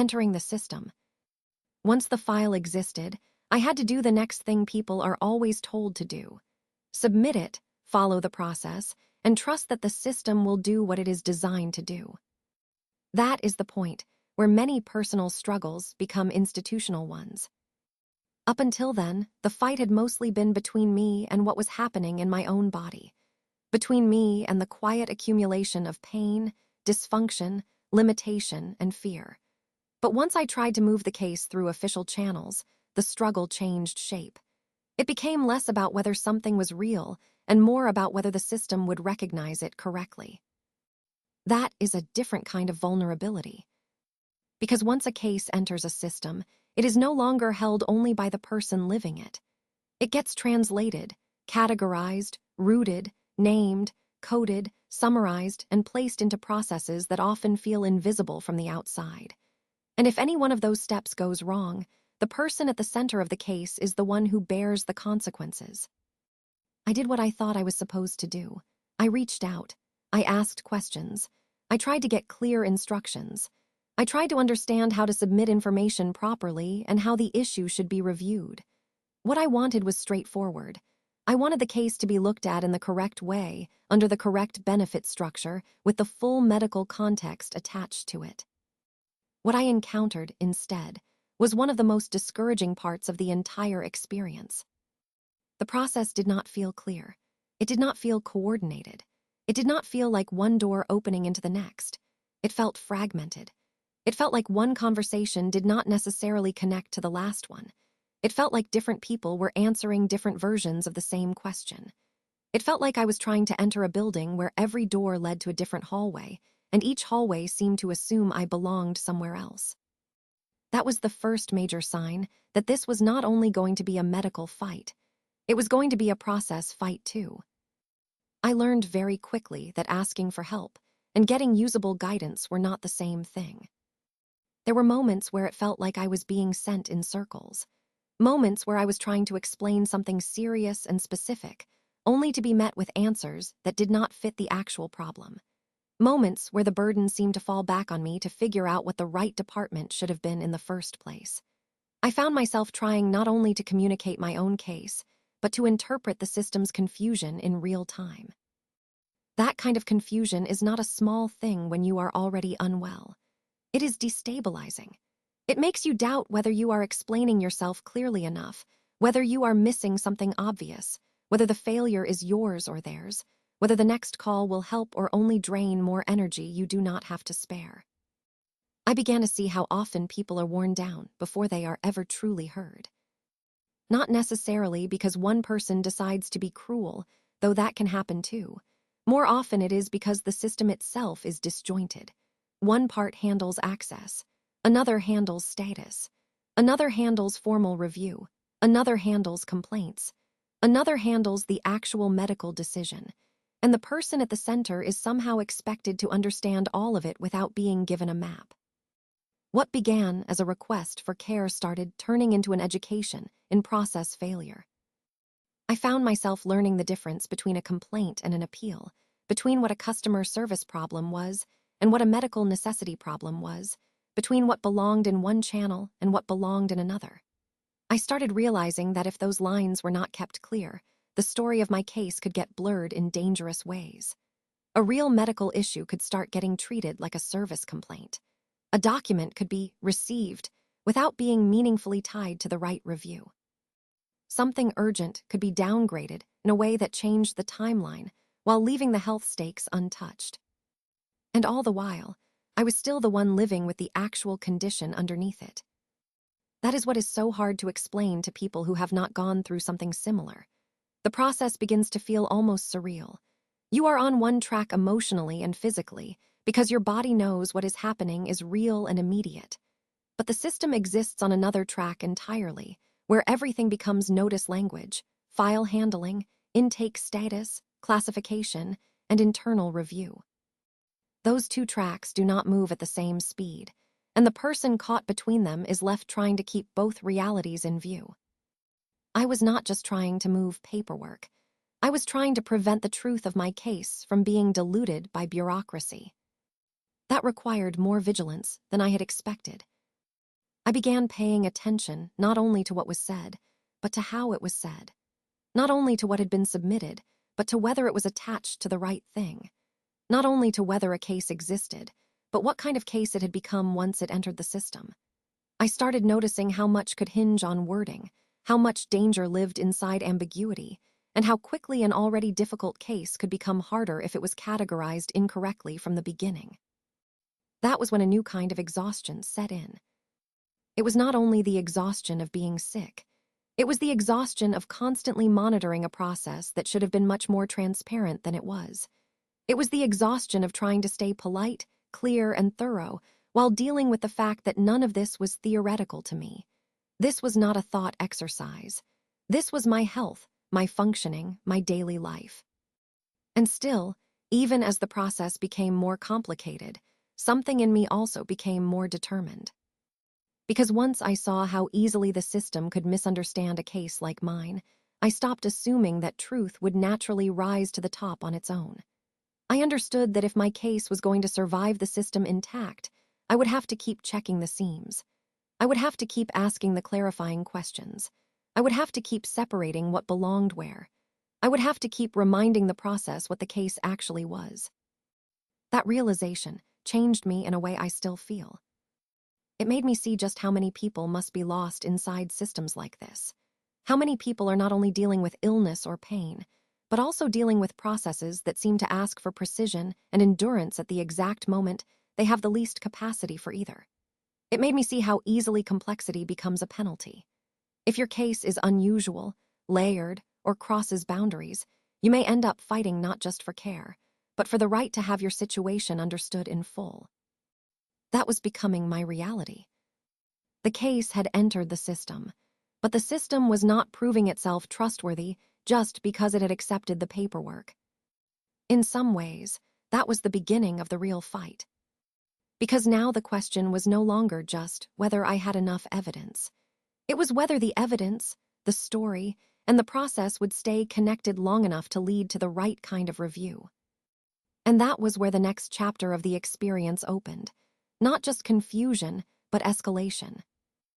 entering the system. Once the file existed, I had to do the next thing people are always told to do. Submit it, follow the process, and trust that the system will do what it is designed to do. That is the point where many personal struggles become institutional ones. Up until then, the fight had mostly been between me and what was happening in my own body, between me and the quiet accumulation of pain, dysfunction, limitation, and fear. But once I tried to move the case through official channels, the struggle changed shape. It became less about whether something was real and more about whether the system would recognize it correctly. That is a different kind of vulnerability. Because once a case enters a system, it is no longer held only by the person living it. It gets translated, categorized, rooted, named, coded, summarized, and placed into processes that often feel invisible from the outside. And if any one of those steps goes wrong, the person at the center of the case is the one who bears the consequences. I did what I thought I was supposed to do. I reached out. I asked questions. I tried to get clear instructions. I tried to understand how to submit information properly and how the issue should be reviewed. What I wanted was straightforward. I wanted the case to be looked at in the correct way, under the correct benefit structure, with the full medical context attached to it. What I encountered, instead, was one of the most discouraging parts of the entire experience. The process did not feel clear. It did not feel coordinated. It did not feel like one door opening into the next. It felt fragmented. It felt like one conversation did not necessarily connect to the last one. It felt like different people were answering different versions of the same question. It felt like I was trying to enter a building where every door led to a different hallway, and each hallway seemed to assume I belonged somewhere else. That was the first major sign that this was not only going to be a medical fight, it was going to be a process fight too. I learned very quickly that asking for help and getting usable guidance were not the same thing. There were moments where it felt like I was being sent in circles. Moments where I was trying to explain something serious and specific, only to be met with answers that did not fit the actual problem. Moments where the burden seemed to fall back on me to figure out what the right department should have been in the first place. I found myself trying not only to communicate my own case, but to interpret the system's confusion in real time. That kind of confusion is not a small thing when you are already unwell. It is destabilizing. It makes you doubt whether you are explaining yourself clearly enough, whether you are missing something obvious, whether the failure is yours or theirs, whether the next call will help or only drain more energy you do not have to spare. I began to see how often people are worn down before they are ever truly heard. Not necessarily because one person decides to be cruel, though that can happen too. More often it is because the system itself is disjointed. One part handles access, another handles status, another handles formal review, another handles complaints, another handles the actual medical decision, and the person at the center is somehow expected to understand all of it without being given a map. What began as a request for care started turning into an education in process failure. I found myself learning the difference between a complaint and an appeal, between what a customer service problem was and what a medical necessity problem was, between what belonged in one channel and what belonged in another. I started realizing that if those lines were not kept clear, the story of my case could get blurred in dangerous ways. A real medical issue could start getting treated like a service complaint. A document could be received without being meaningfully tied to the right review. Something urgent could be downgraded in a way that changed the timeline while leaving the health stakes untouched. And all the while, I was still the one living with the actual condition underneath it. That is what is so hard to explain to people who have not gone through something similar. The process begins to feel almost surreal. You are on one track emotionally and physically because your body knows what is happening is real and immediate. But the system exists on another track entirely, where everything becomes notice language, file handling, intake status, classification, and internal review. Those two tracks do not move at the same speed, and the person caught between them is left trying to keep both realities in view. I was not just trying to move paperwork. I was trying to prevent the truth of my case from being diluted by bureaucracy. That required more vigilance than I had expected, I began paying attention not only to what was said, but to how it was said. Not only to what had been submitted, but to whether it was attached to the right thing. Not only to whether a case existed, but what kind of case it had become once it entered the system. I started noticing how much could hinge on wording, how much danger lived inside ambiguity, and how quickly an already difficult case could become harder if it was categorized incorrectly from the beginning. That was when a new kind of exhaustion set in. It was not only the exhaustion of being sick, it was the exhaustion of constantly monitoring a process that should have been much more transparent than it was. It was the exhaustion of trying to stay polite, clear, and thorough while dealing with the fact that none of this was theoretical to me. This was not a thought exercise. This was my health, my functioning, my daily life. And still, even as the process became more complicated, something in me also became more determined. Because once I saw how easily the system could misunderstand a case like mine, I stopped assuming that truth would naturally rise to the top on its own. I understood that if my case was going to survive the system intact, I would have to keep checking the seams. I would have to keep asking the clarifying questions. I would have to keep separating what belonged where. I would have to keep reminding the process what the case actually was. That realization changed me in a way I still feel. It made me see just how many people must be lost inside systems like this. How many people are not only dealing with illness or pain, but also dealing with processes that seem to ask for precision and endurance at the exact moment they have the least capacity for either. It made me see how easily complexity becomes a penalty. If your case is unusual, layered, or crosses boundaries, you may end up fighting not just for care, but for the right to have your situation understood in full. That was becoming my reality. The case had entered the system, but the system was not proving itself trustworthy just because it had accepted the paperwork. In some ways, that was the beginning of the real fight. Because now the question was no longer just whether I had enough evidence. It was whether the evidence, the story, and the process would stay connected long enough to lead to the right kind of review. And that was where the next chapter of the experience opened. Not just confusion, but escalation.